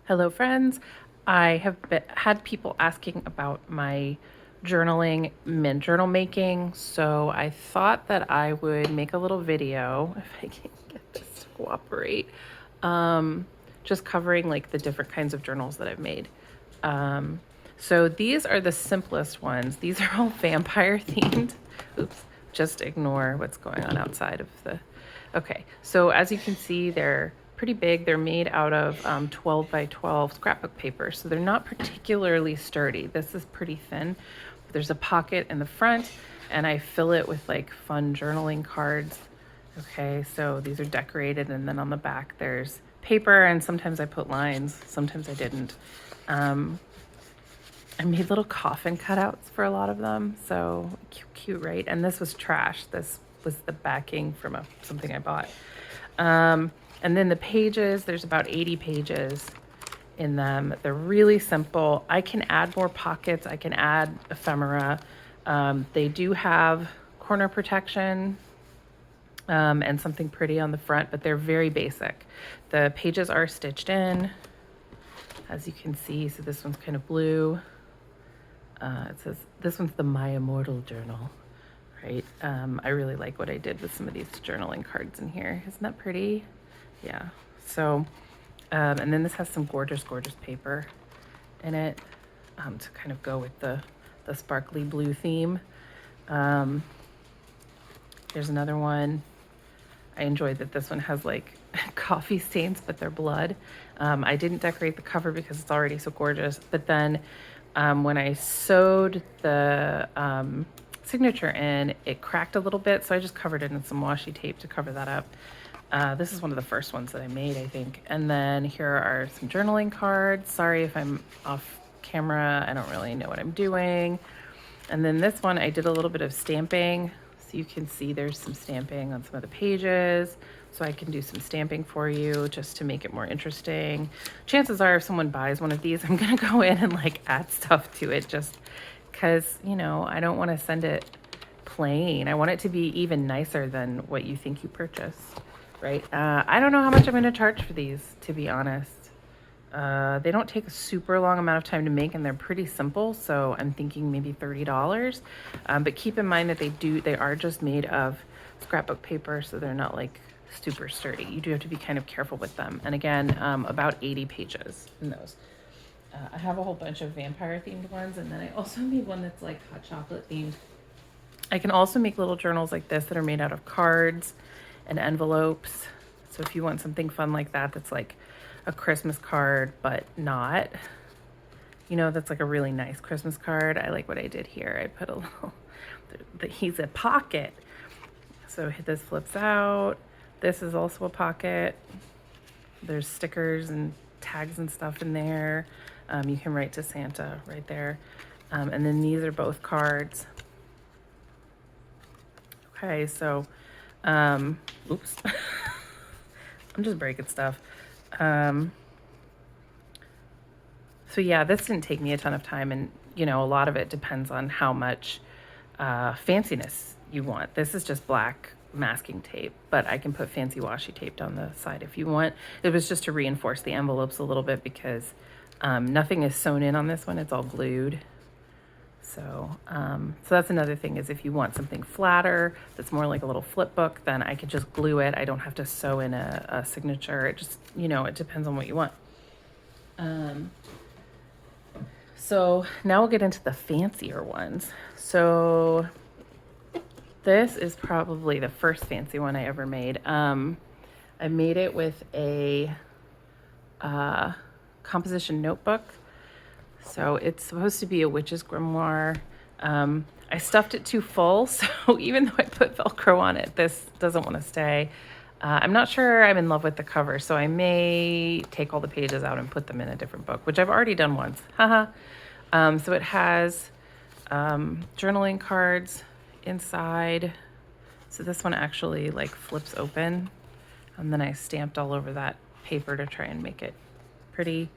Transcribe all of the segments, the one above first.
Hello, friends. I have had people asking about my journaling, mint journal making, so I thought that I would make a little video, if I can get this to cooperate, um, just covering like the different kinds of journals that I've made. So these are the simplest ones. These are all vampire themed. Oops, just ignore what's going on outside of the... Okay, so as you can see, they're pretty big. They're made out of 12 by 12 scrapbook paper, so they're not particularly sturdy. This is pretty thin. There's a pocket in the front, and I fill it with like fun journaling cards. Okay, so these are decorated, and then on the back there's paper, and sometimes I put lines, sometimes I didn't. I made little coffin cutouts for a lot of them, so cute, right? And this was trash. This was the backing from something I bought. And then the pages, there's about 80 pages in them. They're really simple. I can add more pockets. I can add ephemera. They do have corner protection and something pretty on the front, but they're very basic. The pages are stitched in, as you can see. So this one's kind of blue. It says, this one's the My Immortal Journal, right? I really like what I did with some of these journaling cards in here. Isn't that pretty? Yeah. So, and then this has some gorgeous paper in it to kind of go with the sparkly blue theme. Here's another one. I enjoyed that this one has like coffee stains, but they're blood. I didn't decorate the cover because it's already so gorgeous. But then when I sewed the signature in, it cracked a little bit. So I just covered it in some washi tape to cover that up. This is one of the first ones that I made, I think. And then here are some journaling cards. Sorry if I'm off camera. I don't really know what I'm doing. And then this one, I did a little bit of stamping. So you can see there's some stamping on some of the pages. So I can do some stamping for you just to make it more interesting. Chances are if someone buys one of these, I'm gonna go in and like add stuff to it just because, you know, I don't want to send it plain. I want it to be even nicer than what you think you purchased, right? I don't know how much I'm gonna charge for these, to be honest. They don't take a super long amount of time to make, and they're pretty simple, so I'm thinking maybe $30. But keep in mind that they are just made of scrapbook paper, so they're not like super sturdy. You do have to be kind of careful with them. And again, about 80 pages in those. I have a whole bunch of vampire themed ones, and then I also made one that's like hot chocolate themed. I can also make little journals like this that are made out of cards and envelopes. So if you want something fun like that, that's like a Christmas card, but not, you know, that's like a really nice Christmas card. I like what I did here. I put a little, he's a pocket. So this flips out. This is also a pocket. There's stickers and tags and stuff in there. You can write to Santa right there. And then these are both cards. Okay, so, oops. I'm just breaking stuff. So yeah, this didn't take me a ton of time, and you know, a lot of it depends on how much fanciness you want. This is just black masking tape, but I can put fancy washi tape down the side if you want. It was just to reinforce the envelopes a little bit because nothing is sewn in on this one. It's all glued. So, so that's another thing, is if you want something flatter, that's more like a little flip book, then I could just glue it. I don't have to sew in a signature. It just, you know, it depends on what you want. So now we'll get into the fancier ones. So this is probably the first fancy one I ever made. I made it with a composition notebook. So it's supposed to be a witch's grimoire. I stuffed it too full, so even though I put Velcro on it, this doesn't want to stay. I'm not sure I'm in love with the cover, so I may take all the pages out and put them in a different book, which I've already done once. Haha. So it has journaling cards inside. So this one actually like flips open, and then I stamped all over that paper to try and make it pretty.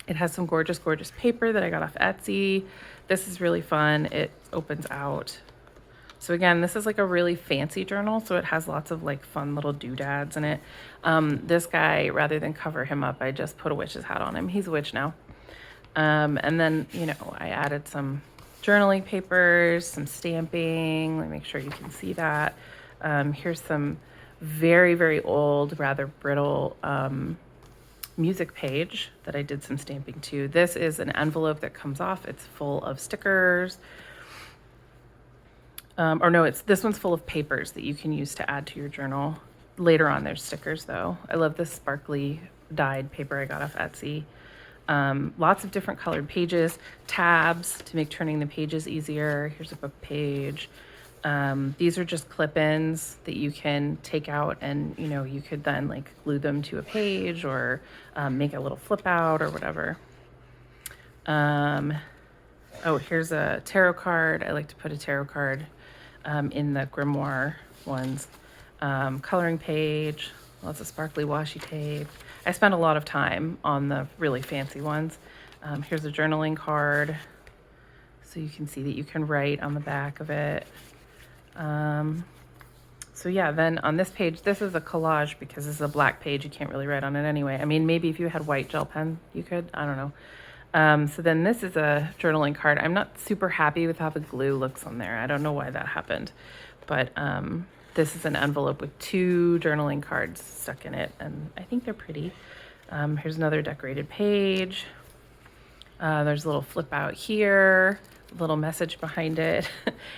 It has some gorgeous paper that I got off Etsy. This is really fun. It opens out. So again, this is like a really fancy journal, so it has lots of like fun little doodads in it. This guy, rather than cover him up, I just put a witch's hat on him. He's a witch now. And then, you know, I added some journaling papers, some stamping. Let me make sure you can see that. Here's some very, very old, rather brittle music page that I did some stamping to. This is an envelope that comes off. It's full of stickers. Or no, this one's full of papers that you can use to add to your journal. Later on, there's stickers though. I love this sparkly dyed paper I got off Etsy. Lots of different colored pages, tabs to make turning the pages easier. Here's a book page. These are just clip-ins that you can take out and, you know, you could then like glue them to a page or make a little flip out or whatever. Oh, here's a tarot card. I like to put a tarot card in the grimoire ones. Coloring page, lots of sparkly washi tape. I spent a lot of time on the really fancy ones. Here's a journaling card, so you can see that you can write on the back of it. So yeah, then on this page, this is a collage because this is a black page. You can't really write on it anyway. I mean, maybe if you had white gel pen, you could, I don't know. So then this is a journaling card. I'm not super happy with how the glue looks on there. I don't know why that happened, but this is an envelope with 2 journaling cards stuck in it, and I think they're pretty. Here's another decorated page. There's a little flip out here, a little message behind it,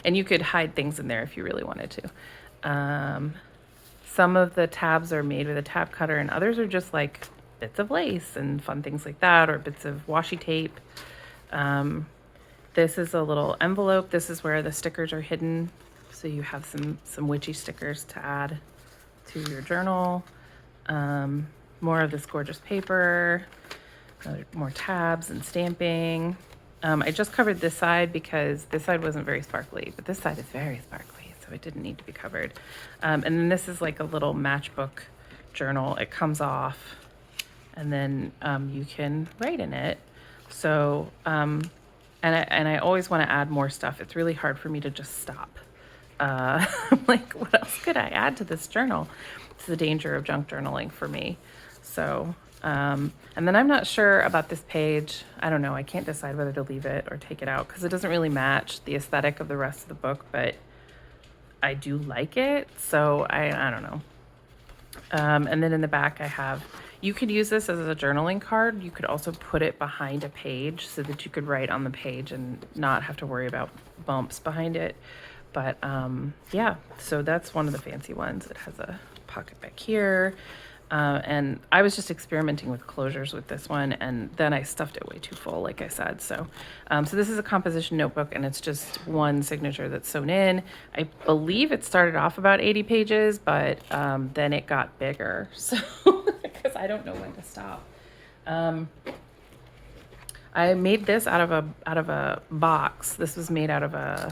and you could hide things in there if you really wanted to. Some of the tabs are made with a tab cutter, and others are just like bits of lace and fun things like that, or bits of washi tape. This is a little envelope. This is where the stickers are hidden. So you have some witchy stickers to add to your journal. More of this gorgeous paper, more tabs and stamping. I just covered this side because this side wasn't very sparkly, but this side is very sparkly, so it didn't need to be covered. And then this is like a little matchbook journal. It comes off, and then you can write in it. So, and I always want to add more stuff. It's really hard for me to just stop. Like, what else could I add to this journal? It's the danger of junk journaling for me. So, and then I'm not sure about this page. I don't know. I can't decide whether to leave it or take it out because it doesn't really match the aesthetic of the rest of the book, but I do like it. So I don't know. And then in the back I have, you could use this as a journaling card. You could also put it behind a page so that you could write on the page and not have to worry about bumps behind it. But yeah, so that's one of the fancy ones. It has a pocket back here. And I was just experimenting with closures with this one, and then I stuffed it way too full, like I said. So, so this is a composition notebook, and it's just one signature that's sewn in. I believe it started off about 80 pages, but then it got bigger. So, because I don't know when to stop. I made this out of a box. This was made out of a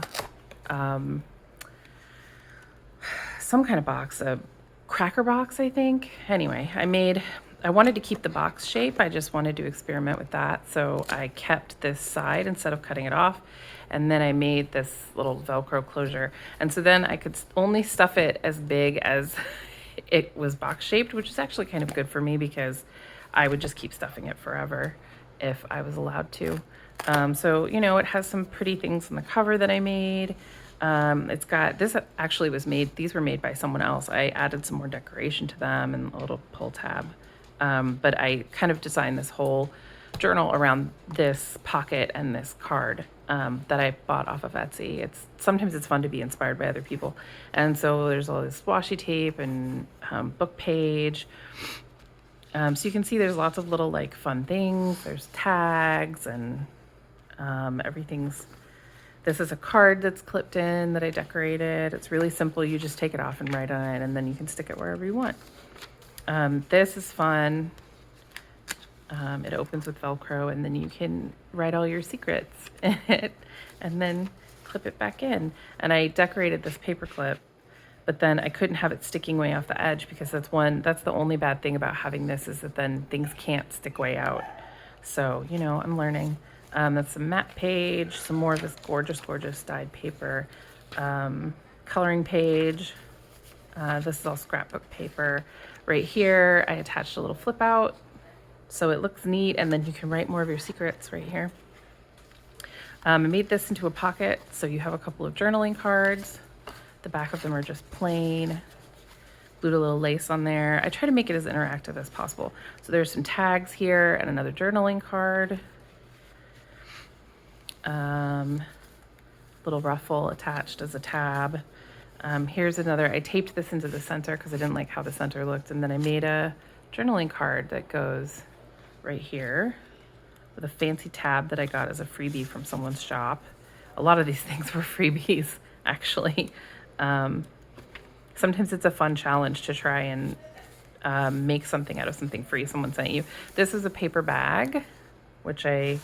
some kind of box, a cracker box, I think. Anyway, I wanted to keep the box shape. I just wanted to experiment with that. So I kept this side instead of cutting it off. And then I made this little Velcro closure. And so then I could only stuff it as big as it was box shaped, which is actually kind of good for me because I would just keep stuffing it forever if I was allowed to. So, you know, it has some pretty things on the cover that I made. It's got, this actually was made, these were made by someone else. I added some more decoration to them and a little pull tab. But I kind of designed this whole journal around this pocket and this card that I bought off of Etsy. Sometimes it's fun to be inspired by other people. And so there's all this washi tape and book page. So you can see there's lots of little like fun things. There's tags and everything's, this is a card that's clipped in that I decorated. It's really simple. You just take it off and write on it, and then you can stick it wherever you want. This is fun. It opens with Velcro, and then you can write all your secrets in it and then clip it back in. And I decorated this paper clip, but then I couldn't have it sticking way off the edge because that's the only bad thing about having this is that then things can't stick way out. So, you know, I'm learning. That's a matte page, some more of this gorgeous, gorgeous dyed paper. coloring page. This is all scrapbook paper. Right here, I attached a little flip out so it looks neat, and then you can write more of your secrets right here. I made this into a pocket, so you have a couple of journaling cards. The back of them are just plain. Glued a little lace on there. I try to make it as interactive as possible. So there's some tags here and another journaling card. Little ruffle attached as a tab. Here's another, I taped this into the center because I didn't like how the center looked, and then I made a journaling card that goes right here with a fancy tab that I got as a freebie from someone's shop. A lot of these things were freebies, actually. Sometimes it's a fun challenge to try and make something out of something free someone sent you. This is a paper bag, which I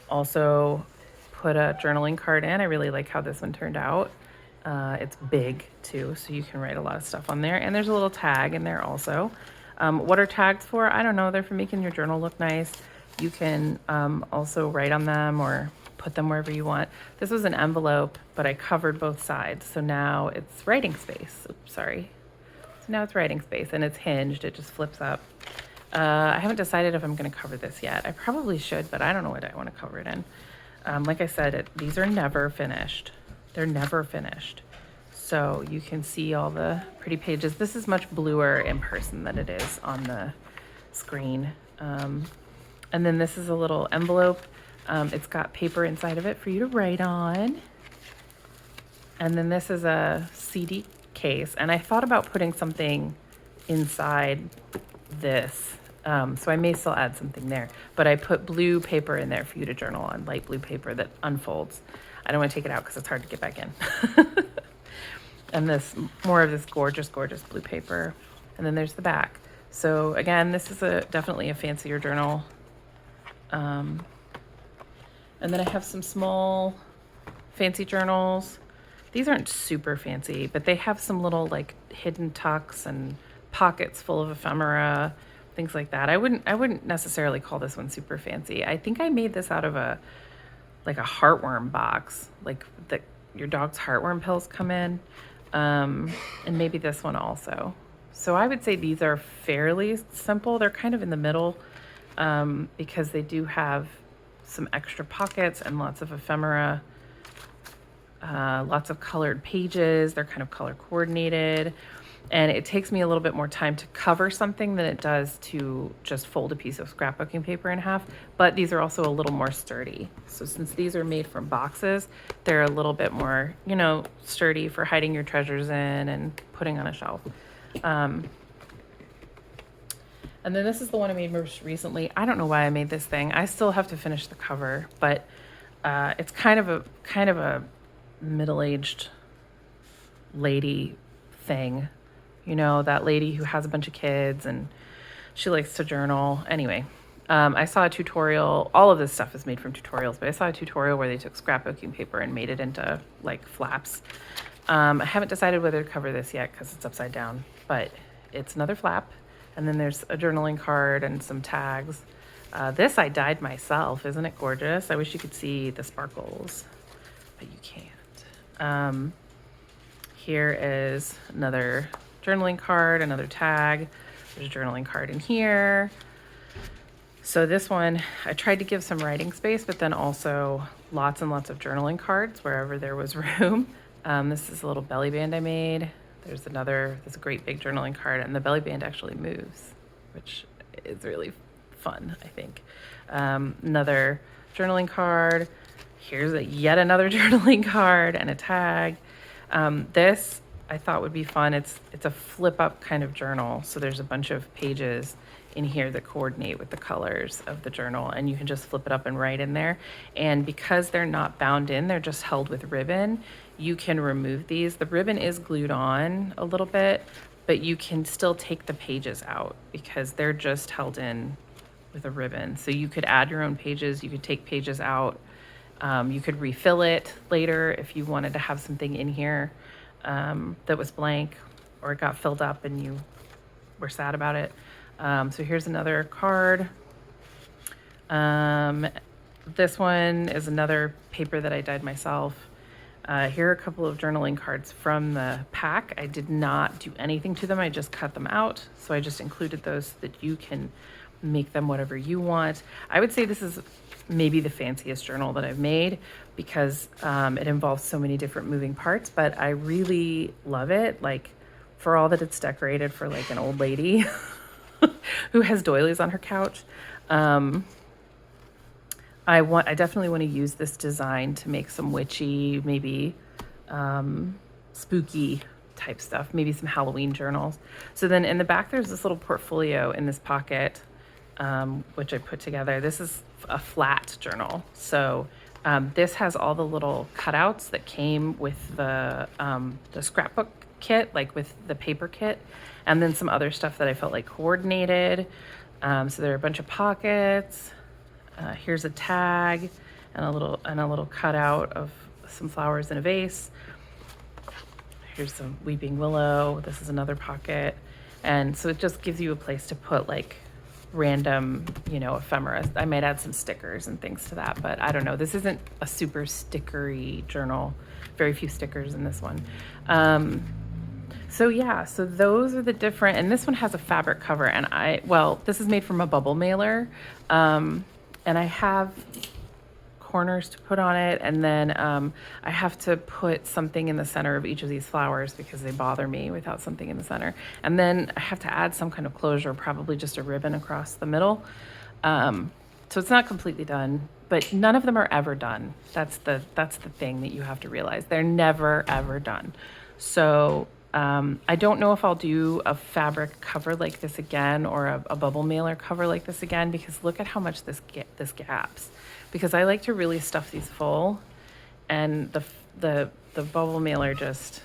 also put a journaling card in. I really like how this one turned out. It's big too, so you can write a lot of stuff on there. And there's a little tag in there also. What are tags for? I don't know. They're for making your journal look nice. You can also write on them or put them wherever you want. This was an envelope, but I covered both sides. So now it's writing space. Oops, sorry. So now it's writing space and it's hinged. It just flips up. I haven't decided if I'm going to cover this yet. I probably should, but I don't know what I want to cover it in. Like I said, these are never finished. They're never finished. So you can see all the pretty pages. This is much bluer in person than it is on the screen. And then this is a little envelope. It's got paper inside of it for you to write on. And then this is a CD case. And I thought about putting something inside this. So I may still add something there. But I put blue paper in there for you to journal on, light blue paper that unfolds. I don't want to take it out because it's hard to get back in. And this, more of this gorgeous, gorgeous blue paper. And then there's the back. So again, this is definitely a fancier journal. And then I have some small fancy journals. These aren't super fancy, but they have some little like hidden tucks and pockets full of ephemera, things like that. I wouldn't necessarily call this one super fancy. I think I made this out of a heartworm box, like your dog's heartworm pills come in, and maybe this one also. So I would say these are fairly simple. They're kind of in the middle because they do have some extra pockets and lots of ephemera, lots of colored pages. They're kind of color coordinated. And it takes me a little bit more time to cover something than it does to just fold a piece of scrapbooking paper in half. But these are also a little more sturdy. So since these are made from boxes, they're a little bit more, sturdy for hiding your treasures in and putting on a shelf. And then this is the one I made most recently. I don't know why I made this thing. I still have to finish the cover, but it's kind of a middle-aged lady thing. That lady who has a bunch of kids and she likes to journal. Anyway, I saw a tutorial. All of this stuff is made from tutorials, but I saw a tutorial where they took scrapbooking paper and made it into like flaps. I haven't decided whether to cover this yet because it's upside down, but it's another flap. And then there's a journaling card and some tags. This I dyed myself. Isn't it gorgeous? I wish you could see the sparkles, but you can't. Here is another journaling card, another tag. There's a journaling card in here. So this one, I tried to give some writing space, but then also lots and lots of journaling cards wherever there was room. This is a little belly band I made. There's a great big journaling card, and the belly band actually moves, which is really fun, I think. Another journaling card. Here's yet another journaling card and a tag. This I thought would be fun. It's a flip up kind of journal. So there's a bunch of pages in here that coordinate with the colors of the journal, and you can just flip it up and write in there. And because they're not bound in, they're just held with ribbon, you can remove these. The ribbon is glued on a little bit, but you can still take the pages out because they're just held in with a ribbon. So you could add your own pages, you could take pages out. You could refill it later if you wanted to have something in here that was blank or it got filled up and you were sad about it. So here's another card. This one is another paper that I dyed myself. Here are a couple of journaling cards from the pack. I did not do anything to them. I just cut them out. So I just included those so that you can make them whatever you want. I would say this is maybe the fanciest journal that I've made because it involves so many different moving parts, but I really love it. Like, for all that it's decorated for like an old lady who has doilies on her couch. I definitely want to use this design to make some witchy, maybe spooky type stuff, maybe some Halloween journals. So then in the back, there's this little portfolio in this pocket, which I put together. This is a flat journal. So this has all the little cutouts that came with the scrapbook kit, like with the paper kit, and then some other stuff that I felt like coordinated. So there are a bunch of pockets. Here's a tag and a little cutout of some flowers in a vase. Here's some weeping willow. This is another pocket. And so it just gives you a place to put like random, ephemera. I might add some stickers and things to that, but I don't know. This isn't a super stickery journal. Very few stickers in this one. So yeah, so those are the different, and this one has a fabric cover, and this is made from a bubble mailer. And I have corners to put on it, and then I have to put something in the center of each of these flowers because they bother me without something in the center. And then I have to add some kind of closure, probably just a ribbon across the middle. So it's not completely done, but none of them are ever done. That's the thing that you have to realize. They're never, ever done. So I don't know if I'll do a fabric cover like this again or a bubble mailer cover like this again, because look at how much this gaps. Because I like to really stuff these full, and the bubble mailer just,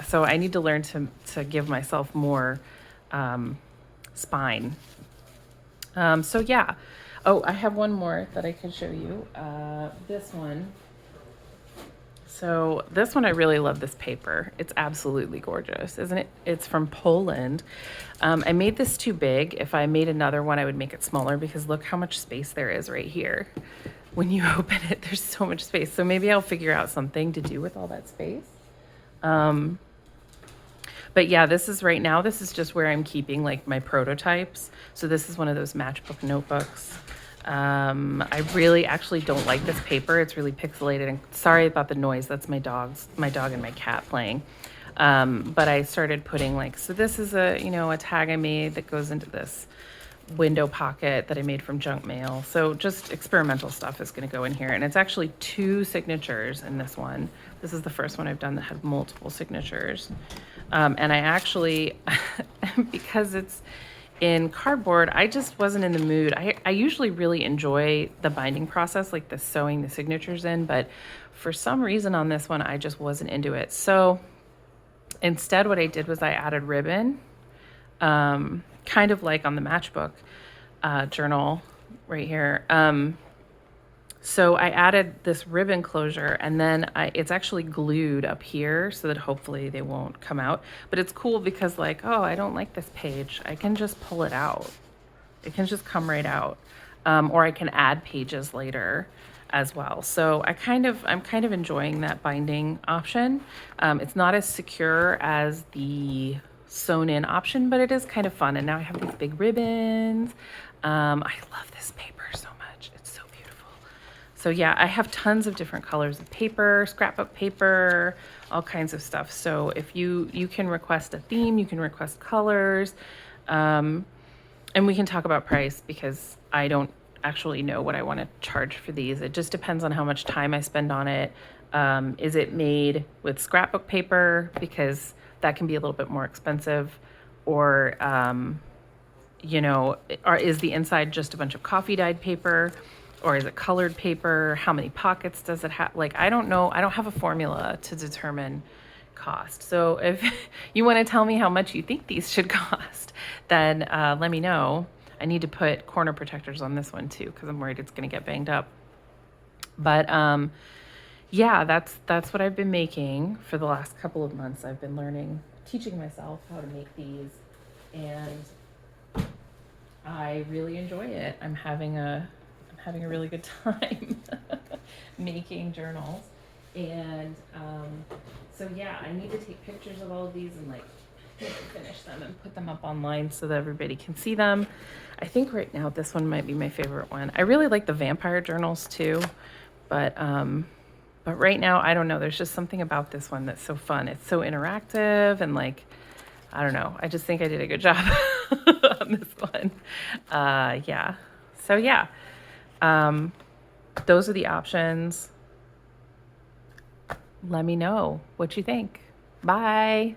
so I need to learn to give myself more spine. So yeah. Oh, I have one more that I can show you. This one. So this one, I really love this paper. It's absolutely gorgeous, isn't it? It's from Poland. I made this too big. If I made another one, I would make it smaller because look how much space there is right here. When you open it, there's so much space. So maybe I'll figure out something to do with all that space. But yeah, this is just where I'm keeping like my prototypes. So this is one of those matchbook notebooks. I really actually don't like this paper. It's really pixelated, and sorry about the noise. That's my dog and my cat playing. But I started putting so this is a tag I made that goes into this window pocket that I made from junk mail. So just experimental stuff is going to go in here. And it's actually 2 signatures in this one. This is the first one I've done that had multiple signatures. And I actually, because it's in cardboard, I just wasn't in the mood. I usually really enjoy the binding process, like the sewing the signatures in, but for some reason on this one, I just wasn't into it. So instead what I did was I added ribbon, kind of like on the matchbook journal right here. So I added this ribbon closure, and then it's actually glued up here so that hopefully they won't come out. But it's cool because oh, I don't like this page. I can just pull it out. It can just come right out. Or I can add pages later as well. So I'm kind of enjoying that binding option. It's not as secure as the sewn in option, but it is kind of fun. And now I have these big ribbons. I love this paper so much. It's so beautiful. So yeah, I have tons of different colors of paper, scrapbook paper, all kinds of stuff. So if you can request a theme, you can request colors, and we can talk about price because I don't actually know what I want to charge for these. It just depends on how much time I spend on it. Is it made with scrapbook paper? Because that can be a little bit more expensive, or or is the inside just a bunch of coffee dyed paper, or is it colored paper? How many pockets does it have? I don't know. I don't have a formula to determine cost. So if you want to tell me how much you think these should cost, then let me know. I need to put corner protectors on this one too because I'm worried it's going to get banged up. But yeah, that's what I've been making for the last couple of months. I've been teaching myself how to make these, and I really enjoy it. I'm having a really good time making journals. And so yeah, I need to take pictures of all of these and like finish them and put them up online so that everybody can see them. I think right now this one might be my favorite one. I really like the vampire journals too, but right now I don't know. There's just something about this one that's so fun. It's so interactive and like I don't know. I just think I did a good job on this one. Yeah. So yeah, those are the options. Let me know what you think. Bye.